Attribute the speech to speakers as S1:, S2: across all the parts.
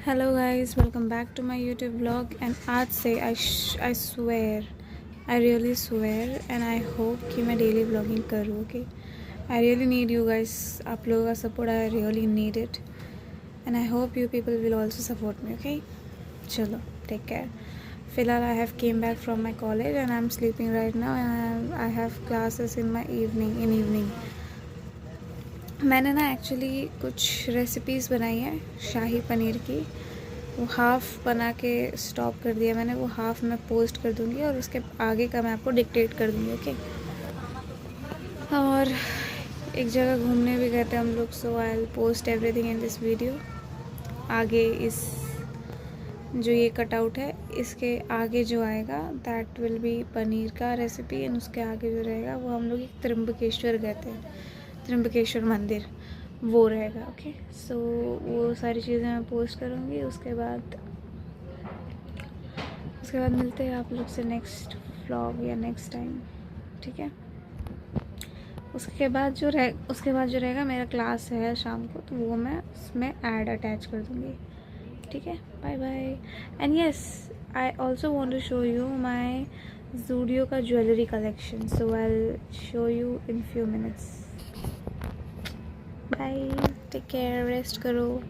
S1: Hello guys, welcome back to my YouTube blog. And आज से I swear, I really swear and I hope कि मैं daily blogging करूँ। Okay, I really need you guys, आप लोगों का support I really need it and I hope you people will also support me. Okay, चलो take care. फिलहाल I have came back from my college and I am sleeping right now and I have classes in my evening. मैंने ना actually कुछ recipes बनाई हैं शाही पनीर की, वो half बना के स्टॉप कर दिया मैंने। वो हाफ़ मैं पोस्ट कर दूँगी और उसके आगे का मैं आपको डिक्टेट कर दूँगी। ओके, और एक जगह घूमने भी गए थे हम लोग, so I will post everything in this video. आगे इस जो ये कटआउट है, इसके आगे जो आएगा दैट विल बी पनीर का रेसिपी एंड उसके आगे जो रहेगा वो हम लोग एक त्र्यंबकेश्वर गए थे, त्र्यंबकेश्वर मंदिर, वो रहेगा। ओके, सो वो सारी चीज़ें मैं पोस्ट करूँगी। उसके बाद मिलते हैं आप लोग से नेक्स्ट व्लॉग या नेक्स्ट टाइम, ठीक है। उसके बाद जो रहेगा मेरा क्लास है शाम को, तो वो मैं उसमें ऐड अटैच कर दूँगी, ठीक है। Bye bye. And yes, I also want to show you my Zudio का jewellery collection, so I will show you in few minutes. Bye, take care, rest करो।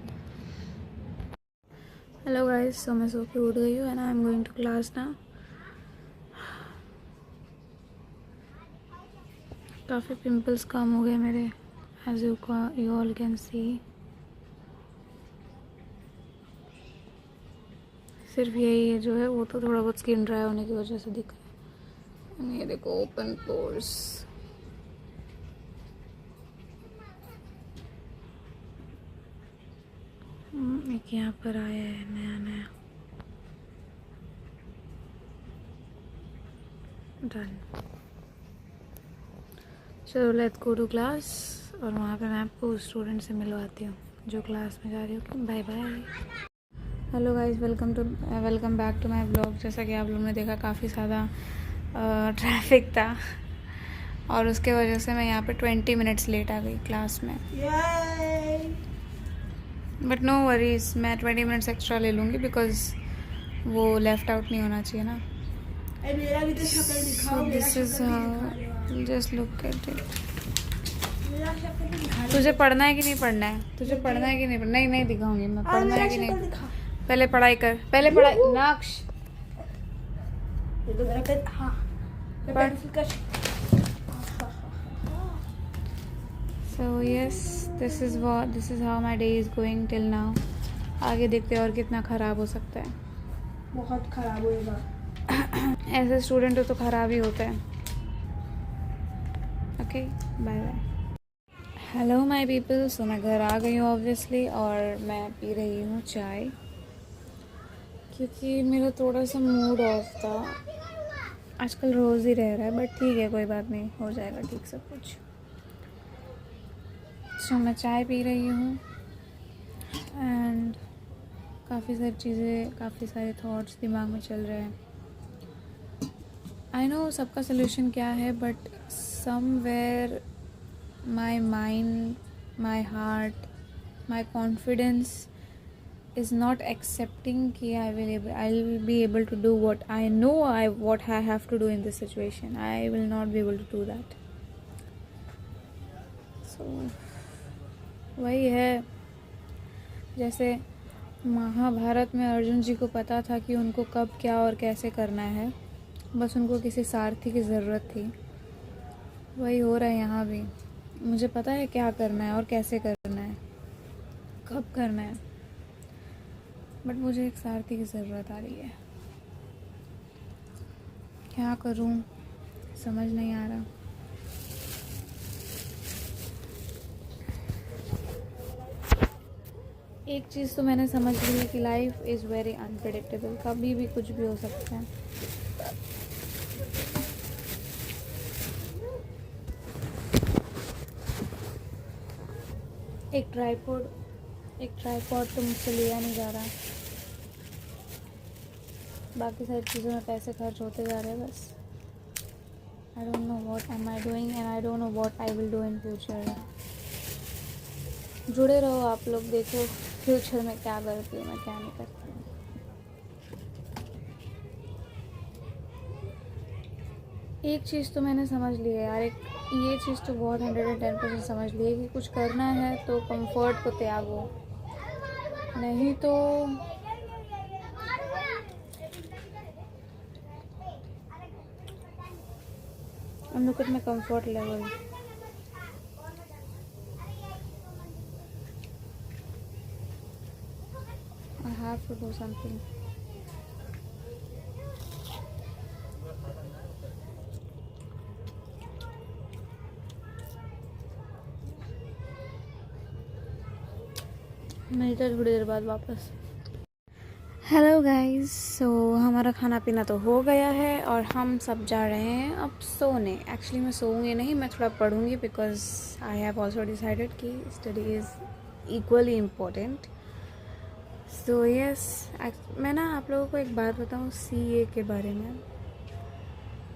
S1: हेलो गाइस, सो मैं सो के उठ गई हूँ and I am going to class now. काफ़ी pimples कम हो गए मेरे, as you all can see. सिर्फ यही है जो है, वो तो थोड़ा बहुत स्किन ड्राई होने की वजह से दिख रहा है। ये देखो, ओपन पोर्स। एक यहाँ पर आया है नया नया। डन, चलो लेट्स गो टू क्लास, और वहाँ पे मैं आपको स्टूडेंट से मिलवाती हूँ जो क्लास में जा रही हूँ। Bye bye. Hello guys, welcome back to my blog. जैसा कि आप लोगों ने देखा, काफ़ी ज़्यादा ट्रैफिक था और उसके वजह से मैं यहाँ पे 20 मिनट्स लेट आ गई क्लास में। बट नो वरीज, मैं 20 मिनट्स एक्स्ट्रा ले लूँगी बिकॉज वो लेफ़्ट आउट नहीं होना चाहिए ना।
S2: मेरा भी तो शक्ल दिखाओ।
S1: This is just look at it.
S2: मेरा शक्ल दिखा।
S1: तुझे पढ़ना है कि नहीं पढ़ना है? तुझे पढ़ना है कि नहीं? नहीं नहीं दिखाऊंगी मैं। पढ़ना है कि नहीं? पहले पढ़ाई कर, पहले पढ़ाई। नक्श
S2: ये तो मेरा पेन। हाँ,
S1: पढ़। So yes, this is how my day is going till now. आगे देखते हैं और कितना ख़राब हो सकता है।
S2: बहुत खराब होएगा।
S1: ऐसे स्टूडेंट हो तो ख़राब ही होता है। Okay, bye bye. Hello my people, so मैं घर आ गई हूँ ऑब्वियसली, और मैं पी रही हूँ चाय क्योंकि मेरा थोड़ा सा मूड ऑफ था। आजकल रोज़ ही रह रहा है, बट ठीक है, कोई बात नहीं, हो जाएगा ठीक सब कुछ। सो मैं चाय पी रही हूँ एंड काफ़ी सारी चीज़ें, काफ़ी सारे थॉट्स दिमाग में चल रहे हैं। आई नो सबका सोल्यूशन क्या है, but somewhere my mind, my heart, my confidence is not accepting कि I will be able to do what I know what I have to do in this situation. I will not be able to do that. So वही है, जैसे महाभारत में अर्जुन जी को पता था कि उनको कब क्या और कैसे करना है, बस उनको किसी सारथी की ज़रूरत थी। वही हो रहा है यहाँ भी। मुझे पता है क्या करना है और कैसे करना है, कब करना है, बट मुझे एक सारथी की ज़रूरत आ रही है। क्या करूं, समझ नहीं आ रहा। एक चीज़ तो मैंने समझ ली है कि लाइफ इज़ वेरी अनप्रेडिक्टेबल, कभी भी कुछ भी हो सकता है। एक ट्राइपॉड तो मुझसे लिया नहीं जा रहा, बाकी सारी चीज़ों में पैसे खर्च होते जा रहे हैं बस। I don't know what am I doing and I don't know what I will do in future. जुड़े रहो आप लोग, देखो फ्यूचर में क्या करती हूँ मैं, क्या नहीं करती हूँ। एक चीज़ तो मैंने समझ ली है यार, एक ये चीज़ तो बहुत 110% समझ ली है कि कुछ करना है तो कंफर्ट को त्यागो, नहीं तो look at my comfort level. I have to do something. मिलते हैं थोड़ी देर बाद वापस। हेलो गाइस, सो हमारा खाना पीना तो हो गया है और हम सब जा रहे हैं अब सोने। एक्चुअली मैं सोऊंगी नहीं, मैं थोड़ा पढ़ूंगी because I have also decided कि study is equally important. So yes, मैं ना आप लोगों को एक बात बताऊं सीए के बारे में।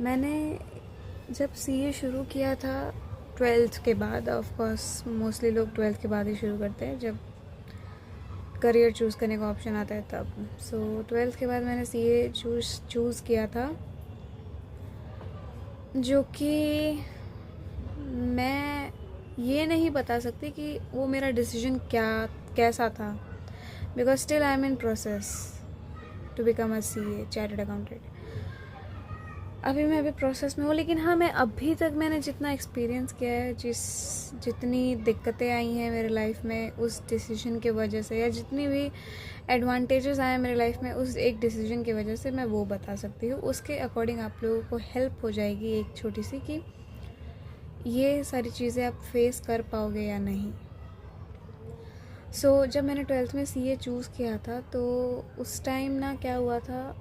S1: मैंने जब सीए शुरू किया था 12th के बाद, ऑफ कोर्स मोस्टली लोग 12th के बाद ही शुरू करते हैं जब करियर चूज़ करने का ऑप्शन आता है तब। सो 12th के बाद मैंने सीए चूज़ किया था, जो कि मैं ये नहीं बता सकती कि वो मेरा डिसीजन कैसा था, because still I am in process to become a CA chartered accountant. अभी प्रोसेस में हूँ, लेकिन हाँ, मैं अभी तक मैंने जितना एक्सपीरियंस किया है, जितनी दिक्कतें आई हैं मेरे लाइफ में उस डिसीजन की वजह से, या जितनी भी एडवांटेजेस आए हैं मेरे लाइफ में उस एक डिसीजन की वजह से, मैं वो बता सकती हूँ। उसके अकॉर्डिंग आप लोगों को हेल्प हो जाएगी एक छोटी सी, कि ये सारी चीज़ें आप फेस कर पाओगे या नहीं। सो जब मैंने 12th में सीए चूज़ किया था तो उस टाइम ना क्या हुआ था,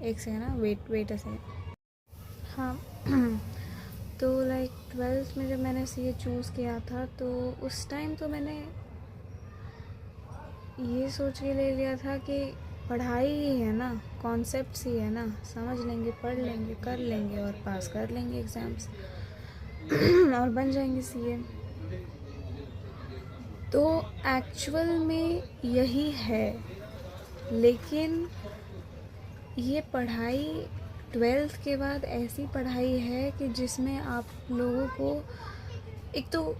S1: एक सेकेंड ना, वेट अ सेकेंड। हाँ तो लाइक 12th में जब मैंने सीए चूज़ किया था तो उस टाइम तो मैंने ये सोच के ले लिया था कि पढ़ाई ही है ना, कॉन्सेप्ट्स ही है ना, समझ लेंगे, पढ़ लेंगे, कर लेंगे और पास कर लेंगे एग्ज़ाम्स और बन जाएंगे सीए। तो एक्चुअल में यही है, लेकिन ये पढ़ाई 12th के बाद ऐसी पढ़ाई है कि जिसमें आप लोगों को, एक तो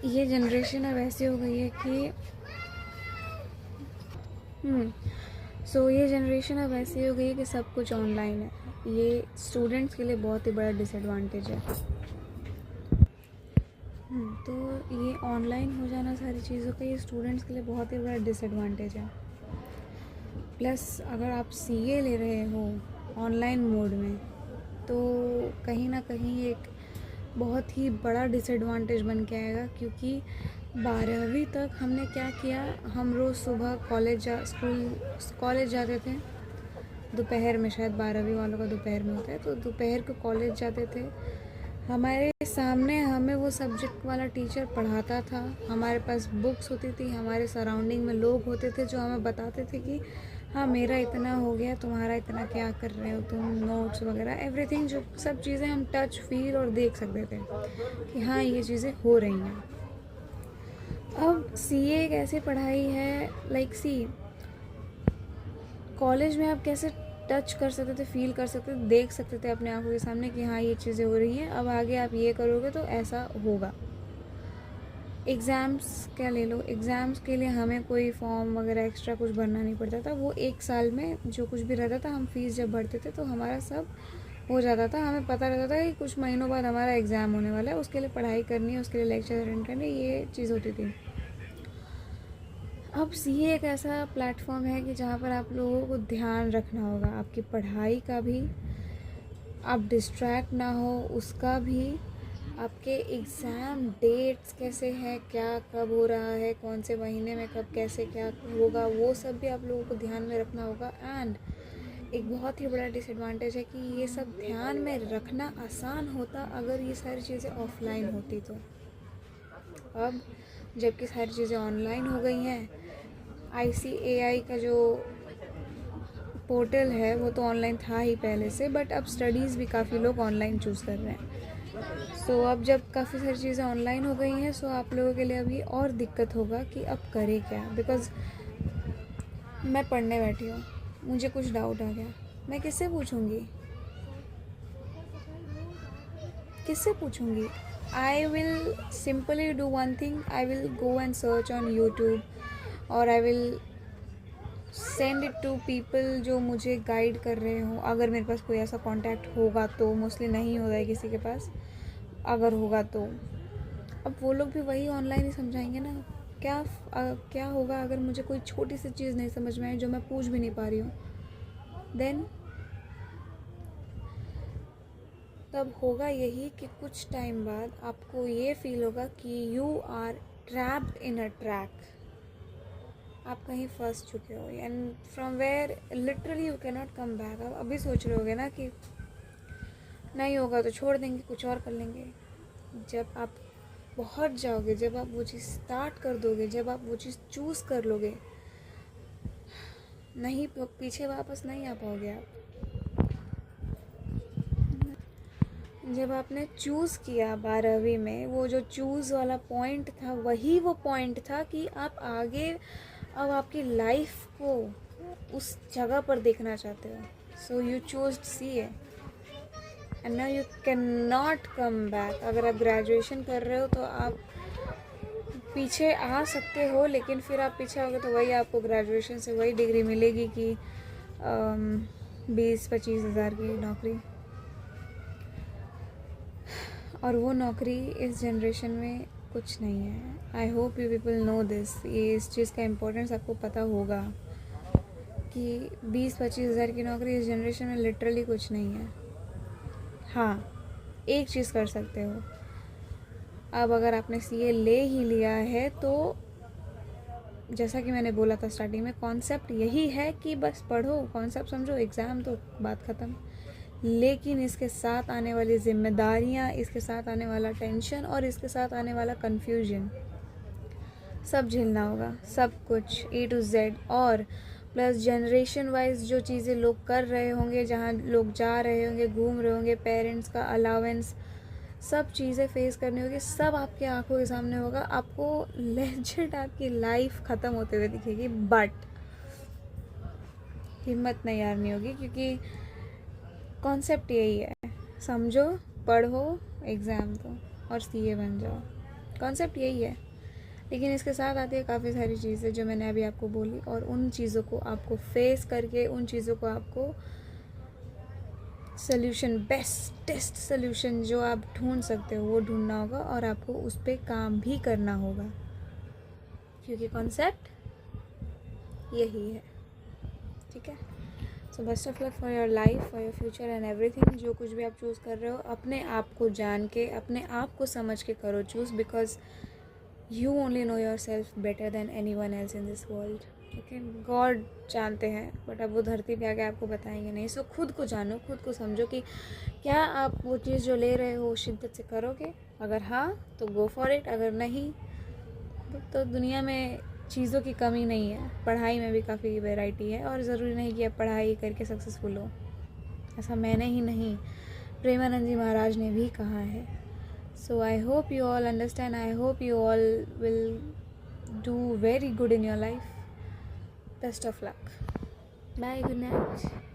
S1: ये जनरेशन अब ऐसी हो गई है कि ये जनरेशन अब ऐसी हो गई है कि सब कुछ ऑनलाइन है। ये स्टूडेंट्स के लिए बहुत ही बड़ा डिसएडवांटेज है। तो ये ऑनलाइन हो जाना सारी चीज़ों का, ये स्टूडेंट्स के लिए बहुत ही बड़ा डिसएडवांटेज है। प्लस अगर आप सीए ले रहे हो ऑनलाइन मोड में, तो कहीं ना कहीं एक बहुत ही बड़ा डिसएडवांटेज बन के आएगा, क्योंकि 12वीं तक हमने क्या किया, हम रोज़ सुबह कॉलेज जाते थे, दोपहर में, शायद 12वीं वालों का दोपहर में होता है, तो दोपहर को कॉलेज जाते थे। हमारे सामने हमें वो सब्जेक्ट वाला टीचर पढ़ाता था, हमारे पास बुक्स होती थी, हमारे सराउंडिंग में लोग होते थे जो हमें बताते थे कि हाँ मेरा इतना हो गया, तुम्हारा इतना क्या कर रहे हो तुम, नोट्स वगैरह एवरीथिंग, जो सब चीज़ें हम टच फील और देख सकते थे कि हाँ ये चीज़ें हो रही हैं। अब सीए एक ऐसी पढ़ाई है, लाइक कॉलेज में आप कैसे टच कर सकते थे, फील कर सकते थे, देख सकते थे अपने आंखों के सामने कि हाँ ये चीज़ें हो रही हैं, अब आगे आप ये करोगे तो ऐसा होगा। एग्ज़ाम्स क्या ले लो, एग्ज़ाम्स के लिए हमें कोई फॉर्म वगैरह एक्स्ट्रा कुछ भरना नहीं पड़ता था। वो एक साल में जो कुछ भी रहता था, हम फीस जब भरते थे तो हमारा सब हो जाता था। हमें पता रहता था कि कुछ महीनों बाद हमारा एग्ज़ाम होने वाला है, उसके लिए पढ़ाई करनी है, उसके लिए लेक्चर अटेंड करने, ये चीज़ होती थी। अब सीए एक ऐसा प्लेटफॉर्म है कि जहाँ पर आप लोगों को ध्यान रखना होगा, आपकी पढ़ाई का भी, आप डिस्ट्रैक्ट ना हो उसका भी, आपके एग्ज़ाम डेट्स कैसे हैं, क्या कब हो रहा है, कौन से महीने में कब कैसे क्या होगा, वो सब भी आप लोगों को ध्यान में रखना होगा। एंड एक बहुत ही बड़ा डिसएडवांटेज है कि ये सब ध्यान में रखना आसान होता अगर ये सारी चीज़ें ऑफलाइन होती तो। अब जबकि सारी चीज़ें ऑनलाइन हो गई हैं, ICAI का जो पोर्टल है वो तो ऑनलाइन था ही पहले से, बट अब स्टडीज़ भी काफ़ी लोग ऑनलाइन चूज़ कर रहे हैं। सो अब जब काफ़ी सारी चीज़ें ऑनलाइन हो गई हैं, सो आप लोगों के लिए अभी और दिक्कत होगा कि अब करें क्या। बिकॉज़ मैं पढ़ने बैठी हूँ, मुझे कुछ डाउट आ गया, मैं किससे पूछूँगी? किससे पूछूँगी? I will simply do one thing, I will go and search on YouTube और I will send it to people जो मुझे गाइड कर रहे हो। अगर मेरे पास कोई ऐसा कॉन्टैक्ट होगा तो, मोस्टली नहीं होता है किसी के पास, अगर होगा तो अब वो लोग भी वही ऑनलाइन ही समझाएंगे ना। क्या होगा अगर मुझे कोई छोटी सी चीज़ नहीं समझ में आई जो मैं पूछ भी नहीं पा रही हूँ, देन तब होगा यही कि कुछ टाइम बाद आपको ये फील होगा कि you are trapped in a track. आप कहीं फंस चुके हो and from where literally you can not come back. आप अभी सोच रहे होगे ना कि नहीं होगा तो छोड़ देंगे, कुछ और कर लेंगे। जब आप पहुंच जाओगे, जब आप वो चीज़ स्टार्ट कर दोगे, जब आप वो चीज़ चूज़ कर लोगे, नहीं पीछे वापस नहीं आ पाओगे आप। जब आपने चूज़ किया 12वीं में, वो जो चूज़ वाला पॉइंट था वही वो पॉइंट था कि आप आगे अब आपकी लाइफ को उस जगह पर देखना चाहते हो। So you choose CA and now you can not come back. अगर आप ग्रेजुएशन कर रहे हो तो आप पीछे आ सकते हो, लेकिन फिर आप पीछे आओगे तो वही आपको ग्रेजुएशन से वही डिग्री मिलेगी कि 20-25 हज़ार की नौकरी। और वो नौकरी इस जनरेशन में कुछ नहीं है। आई hope you people know this. ये इस चीज़ का इम्पोर्टेंस आपको पता होगा कि 20-25 हज़ार की नौकरी इस जनरेशन में लिटरली कुछ नहीं है। हाँ, एक चीज़ कर सकते हो, अब अगर आपने CA ले ही लिया है तो जैसा कि मैंने बोला था स्टार्टिंग में, कॉन्सेप्ट यही है कि बस पढ़ो, कॉन्सेप्ट समझो, एग्ज़ाम तो बात ख़त्म। लेकिन इसके साथ आने वाली जिम्मेदारियाँ, इसके साथ आने वाला टेंशन और इसके साथ आने वाला कन्फ्यूजन सब झेलना होगा, सब कुछ A to Z। और प्लस जनरेशन वाइज जो चीज़ें लोग कर रहे होंगे, जहाँ लोग जा रहे होंगे, घूम रहे होंगे, पेरेंट्स का अलावेंस, सब चीज़ें फेस करनी होगी, सब आपके आंखों के सामने होगा। आपको लेजिट आपकी लाइफ ख़त्म होते हुए दिखेगी, बट हिम्मत नहीं हारनी होगी क्योंकि कॉन्सेप्ट यही है, समझो, पढ़ो, एग्ज़ाम दो और CA बन जाओ। कॉन्सेप्ट यही है। लेकिन इसके साथ आती है काफ़ी सारी चीज़ें जो मैंने अभी आपको बोली, और उन चीज़ों को आपको फेस करके, उन चीज़ों को आपको सोल्यूशन, बेस्टेस्ट सोल्यूशन जो आप ढूंढ सकते हो वो ढूंढना होगा और आपको उस पर काम भी करना होगा क्योंकि कॉन्सेप्ट यही है। ठीक है, so best of luck for your life, for your future and everything. जो कुछ भी आप चूज़ कर रहे हो, अपने आप को जान के, अपने आप को समझ के करो choose, because you only know yourself better than anyone else in this world. ठीक है, गॉड जानते हैं, बट अब वो धरती पे आके आपको बताएंगे नहीं। सो खुद को जानो, खुद को समझो कि क्या आप वो चीज़ जो ले रहे हो शिद्दत से करोगे। अगर हाँ तो गो फॉर इट, अगर नहीं तो दुनिया में चीज़ों की कमी नहीं है। पढ़ाई में भी काफ़ी वैरायटी है और ज़रूरी नहीं कि आप पढ़ाई करके सक्सेसफुल हो। ऐसा मैंने ही नहीं, प्रेमानंद जी महाराज ने भी कहा है। So I hope you all understand. I hope you all will do very good in your life. Best of luck. Bye. Good night.